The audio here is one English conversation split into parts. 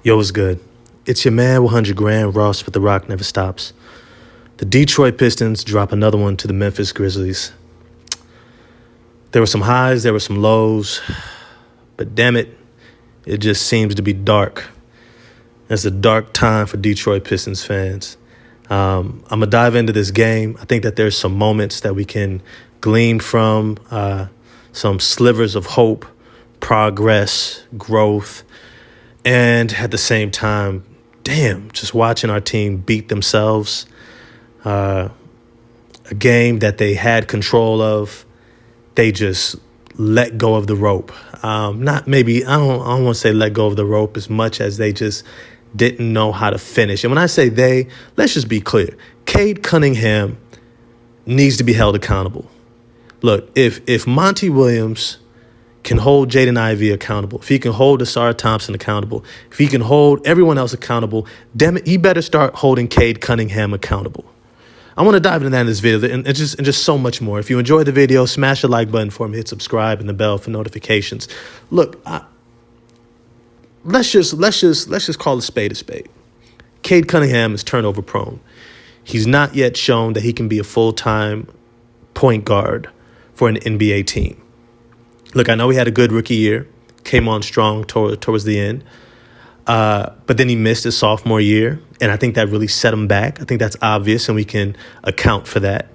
Yo, what's good? It's your man, 100 grand, Ross, but the rock never stops. The Detroit Pistons drop another one to the Memphis Grizzlies. There were some highs, there were some lows, but damn it, it just seems to be dark. It's a dark time for Detroit Pistons fans. I'm going to dive into this game. I think that there's some moments that we can glean from, some slivers of hope, progress, growth, and at the same time, just watching our team beat themselves. A game that they had control of, they just let go of the rope. I don't want to say let go of the rope as much as they just didn't know how to finish. And when I say they, let's just be clear. Cade Cunningham needs to be held accountable. Look, if Monty Williams can hold Jaden Ivey accountable, if he can hold Asar Thompson accountable, if he can hold everyone else accountable, damn it, he better start holding Cade Cunningham accountable. I want to dive into that in this video and just so much more. If you enjoyed the video, smash the like button for me, hit subscribe and the bell for notifications. Look, let's just call a spade a spade. Cade Cunningham is turnover prone. He's not yet shown that he can be a full-time point guard for an NBA team. Look, I know he had a good rookie year, came on strong towards the end, but then he missed his sophomore year, and I think that really set him back. I think that's obvious, and we can account for that.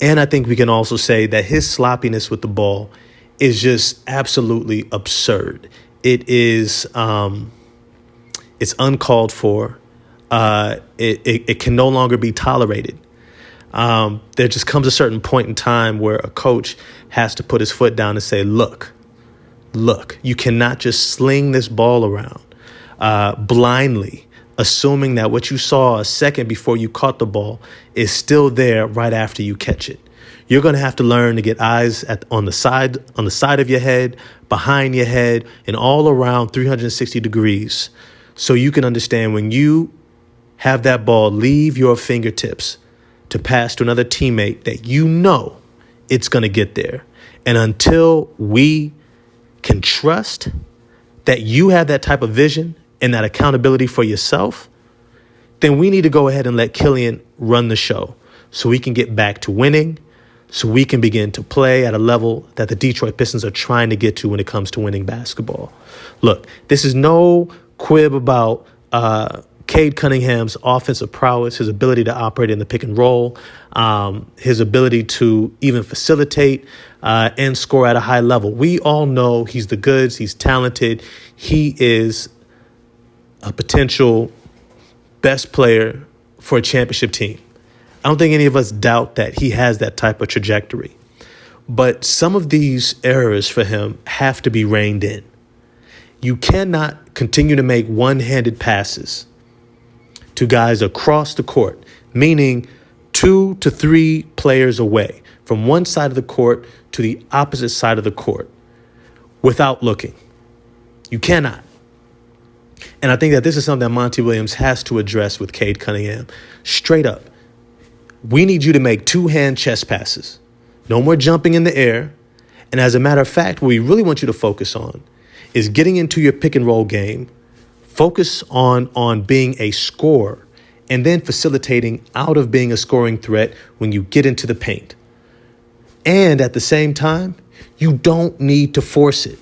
And I think we can also say that his sloppiness with the ball is just absolutely absurd. It is, it's uncalled for. It can no longer be tolerated. There just comes a certain point in time where a coach has to put his foot down and say, look, you cannot just sling this ball around blindly, assuming that what you saw a second before you caught the ball is still there right after you catch it. You're going to have to learn to get eyes on the side of your head, behind your head, and all around 360 degrees so you can understand when you have that ball leave your fingertips to pass to another teammate that you know it's going to get there. And until we can trust that you have that type of vision and that accountability for yourself, then we need to go ahead and let Killian run the show so we can get back to winning, so we can begin to play at a level that the Detroit Pistons are trying to get to when it comes to winning basketball. Look, this is no quib about Cade Cunningham's offensive prowess, his ability to operate in the pick and roll, his ability to even facilitate and score at a high level. We all know he's the goods. He's talented. He is a potential best player for a championship team. I don't think any of us doubt that he has that type of trajectory. But some of these errors for him have to be reined in. You cannot continue to make one-handed passes to guys across the court, meaning 2 to 3 players away from one side of the court to the opposite side of the court without looking. You cannot. And I think that this is something that Monty Williams has to address with Cade Cunningham. Straight up, we need you to make 2-hand chest passes. No more jumping in the air. And as a matter of fact, what we really want you to focus on is getting into your pick and roll game. Focus on being a scorer and then facilitating out of being a scoring threat when you get into the paint. And at the same time, you don't need to force it.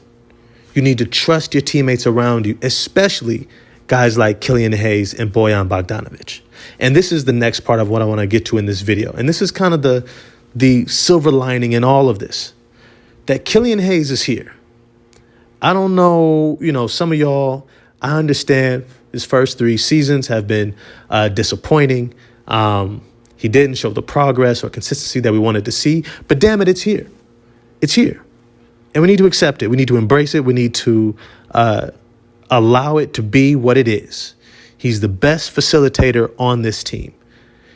You need to trust your teammates around you, especially guys like Killian Hayes and Bojan Bogdanovic. And this is the next part of what I want to get to in this video. And this is kind of the silver lining in all of this, that Killian Hayes is here. I don't know, some of y'all, I understand his first 3 seasons have been disappointing. He didn't show the progress or consistency that we wanted to see. But damn it, it's here. It's here. And we need to accept it. We need to embrace it. We need to allow it to be what it is. He's the best facilitator on this team.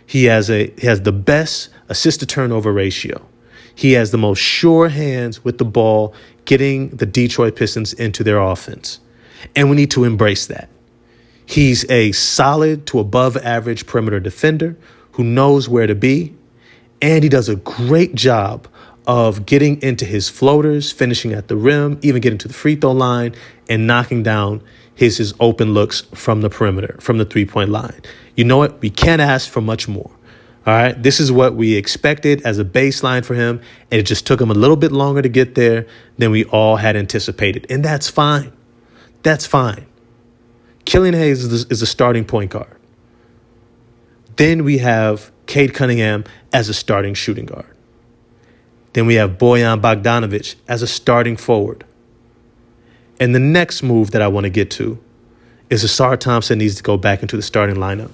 He has the best assist to turnover ratio. He has the most sure hands with the ball, getting the Detroit Pistons into their offense. And we need to embrace that. He's a solid to above average perimeter defender who knows where to be. And he does a great job of getting into his floaters, finishing at the rim, even getting to the free throw line and knocking down his open looks from the perimeter, from the three-point line. You know what? We can't ask for much more. All right. This is what we expected as a baseline for him. And it just took him a little bit longer to get there than we all had anticipated. And that's fine. That's fine. Killian Hayes is a starting point guard. Then we have Cade Cunningham as a starting shooting guard. Then we have Bojan Bogdanovic as a starting forward. And the next move that I want to get to is Ausar Thompson needs to go back into the starting lineup.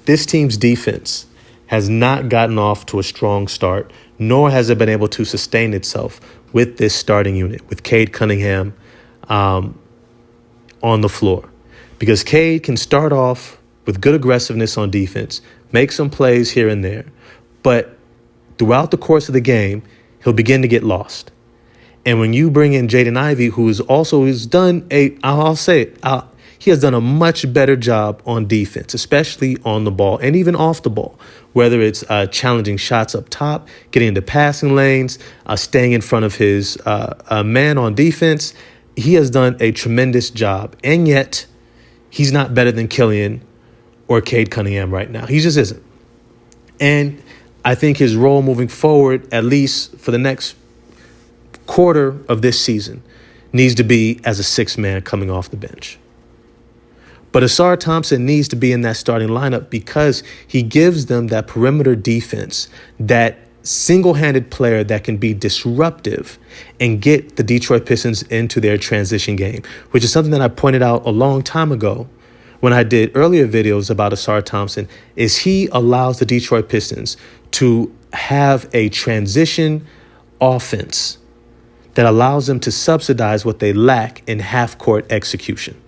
This team's defense has not gotten off to a strong start, nor has it been able to sustain itself with this starting unit, with Cade Cunningham on the floor. Because Cade can start off with good aggressiveness on defense, make some plays here and there, but throughout the course of the game, he'll begin to get lost. And when you bring in Jaden Ivey, who has done he has done a much better job on defense, especially on the ball and even off the ball, whether it's challenging shots up top, getting into passing lanes, staying in front of his man on defense. He has done a tremendous job. And yet he's not better than Killian or Cade Cunningham right now. He just isn't. And I think his role moving forward, at least for the next quarter of this season, needs to be as a sixth man coming off the bench. But Ausar Thompson needs to be in that starting lineup because he gives them that perimeter defense, that single-handed player that can be disruptive and get the Detroit Pistons into their transition game, which is something that I pointed out a long time ago when I did earlier videos about Ausar Thompson, is he allows the Detroit Pistons to have a transition offense that allows them to subsidize what they lack in half-court execution.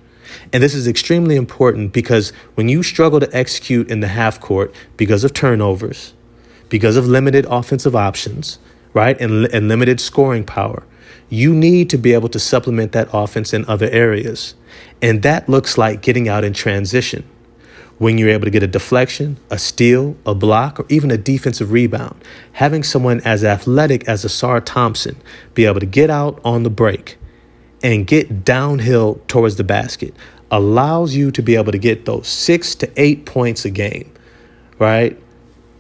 And this is extremely important because when you struggle to execute in the half court because of turnovers, because of limited offensive options, right, and limited scoring power, you need to be able to supplement that offense in other areas. And that looks like getting out in transition. When you're able to get a deflection, a steal, a block, or even a defensive rebound, having someone as athletic as Ausar Thompson be able to get out on the break and get downhill towards the basket allows you to be able to get those 6 to 8 points a game, right,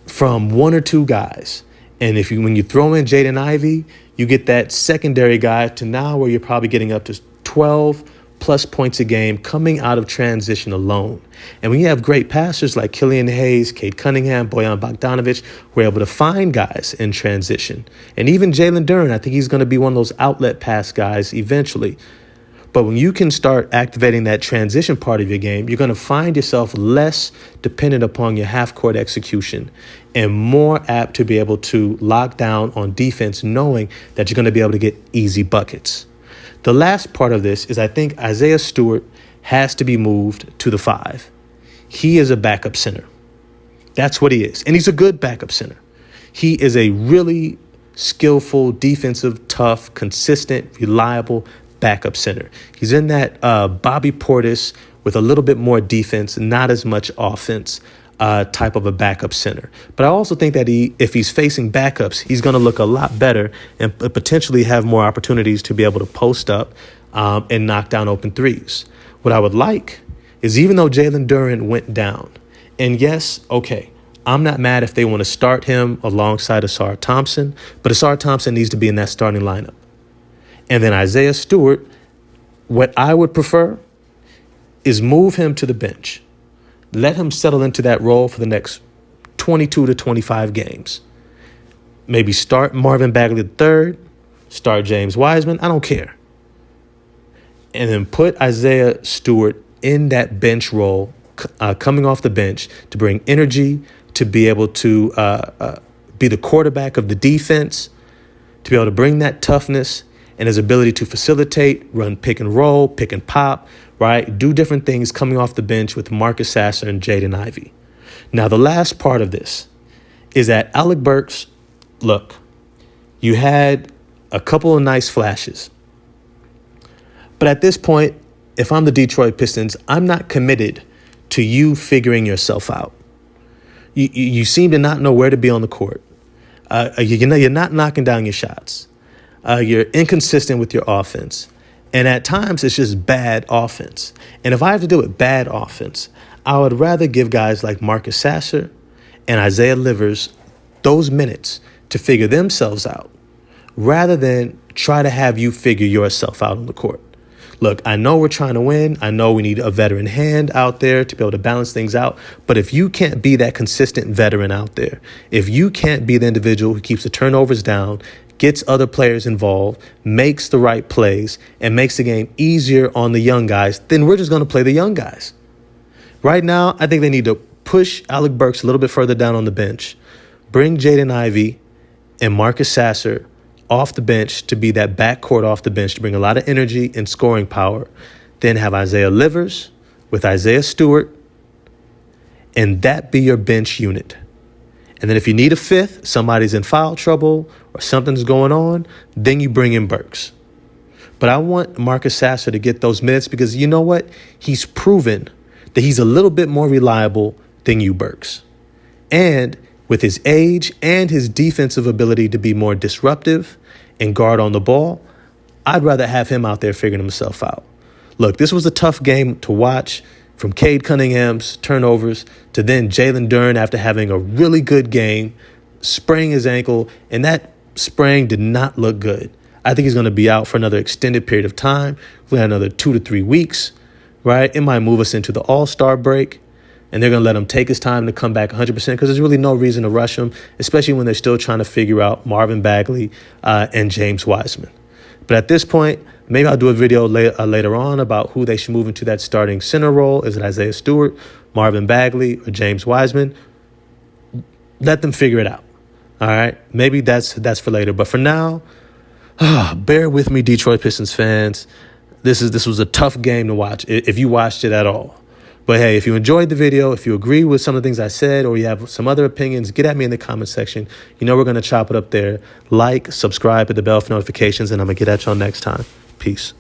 from one or two guys. And when you throw in Jaden Ivey, you get that secondary guy to now where you're probably getting up to 12 plus points a game coming out of transition alone. And when you have great passers like Killian Hayes, Cade Cunningham, Bojan Bogdanovic, we're able to find guys in transition. And even Jalen Duren, I think he's going to be one of those outlet pass guys eventually. But when you can start activating that transition part of your game, you're going to find yourself less dependent upon your half-court execution and more apt to be able to lock down on defense, knowing that you're going to be able to get easy buckets. The last part of this is I think Isaiah Stewart has to be moved to the 5. He is a backup center. That's what he is. And he's a good backup center. He is a really skillful, defensive, tough, consistent, reliable backup center. He's in that Bobby Portis with a little bit more defense, not as much offense type of a backup center. But I also think that if he's facing backups, he's going to look a lot better and potentially have more opportunities to be able to post up and knock down open threes. What I would like is, even though Jalen Duren went down, and yes, okay, I'm not mad if they want to start him alongside Ausar Thompson, but Ausar Thompson needs to be in that starting lineup. And then Isaiah Stewart, what I would prefer is move him to the bench. Let him settle into that role for the next 22 to 25 games. Maybe start Marvin Bagley III, start James Wiseman. I don't care. And then put Isaiah Stewart in that bench role, coming off the bench to bring energy, to be able to be the quarterback of the defense, to be able to bring that toughness and his ability to facilitate, run pick and roll, pick and pop, right? Do different things coming off the bench with Marcus Sasser and Jaden Ivey. Now, the last part of this is that Alec Burks, look, you had a couple of nice flashes. But at this point, if I'm the Detroit Pistons, I'm not committed to you figuring yourself out. You seem to not know where to be on the court. You're not knocking down your shots. You're inconsistent with your offense. And at times, it's just bad offense. And if I have to do it bad offense, I would rather give guys like Marcus Sasser and Isaiah Livers those minutes to figure themselves out rather than try to have you figure yourself out on the court. Look, I know we're trying to win. I know we need a veteran hand out there to be able to balance things out. But if you can't be that consistent veteran out there, if you can't be the individual who keeps the turnovers down, gets other players involved, makes the right plays, and makes the game easier on the young guys, then we're just going to play the young guys. Right now, I think they need to push Alec Burks a little bit further down on the bench, bring Jaden Ivey and Marcus Sasser off the bench to be that backcourt off the bench to bring a lot of energy and scoring power. Then have Isaiah Livers with Isaiah Stewart, and that be your bench unit. And then if you need a fifth, somebody's in foul trouble or something's going on, then you bring in Burks. But I want Marcus Sasser to get those minutes because you know what? He's proven that he's a little bit more reliable than you, Burks. And with his age and his defensive ability to be more disruptive and guard on the ball, I'd rather have him out there figuring himself out. Look, this was a tough game to watch, from Cade Cunningham's turnovers to then Jalen Duren after having a really good game, spraying his ankle, and that spraying did not look good. I think he's going to be out for another extended period of time, another 2 to 3 weeks, right? It might move us into the All-Star break. And they're going to let him take his time to come back 100% because there's really no reason to rush him, especially when they're still trying to figure out Marvin Bagley and James Wiseman. But at this point, maybe I'll do a video later on about who they should move into that starting center role. Is it Isaiah Stewart, Marvin Bagley, or James Wiseman? Let them figure it out. All right? Maybe that's for later. But for now, bear with me, Detroit Pistons fans. This was a tough game to watch, if you watched it at all. But hey, if you enjoyed the video, if you agree with some of the things I said, or you have some other opinions, get at me in the comment section. You know we're going to chop it up there. Like, subscribe, hit the bell for notifications, and I'm going to get at y'all next time. Peace.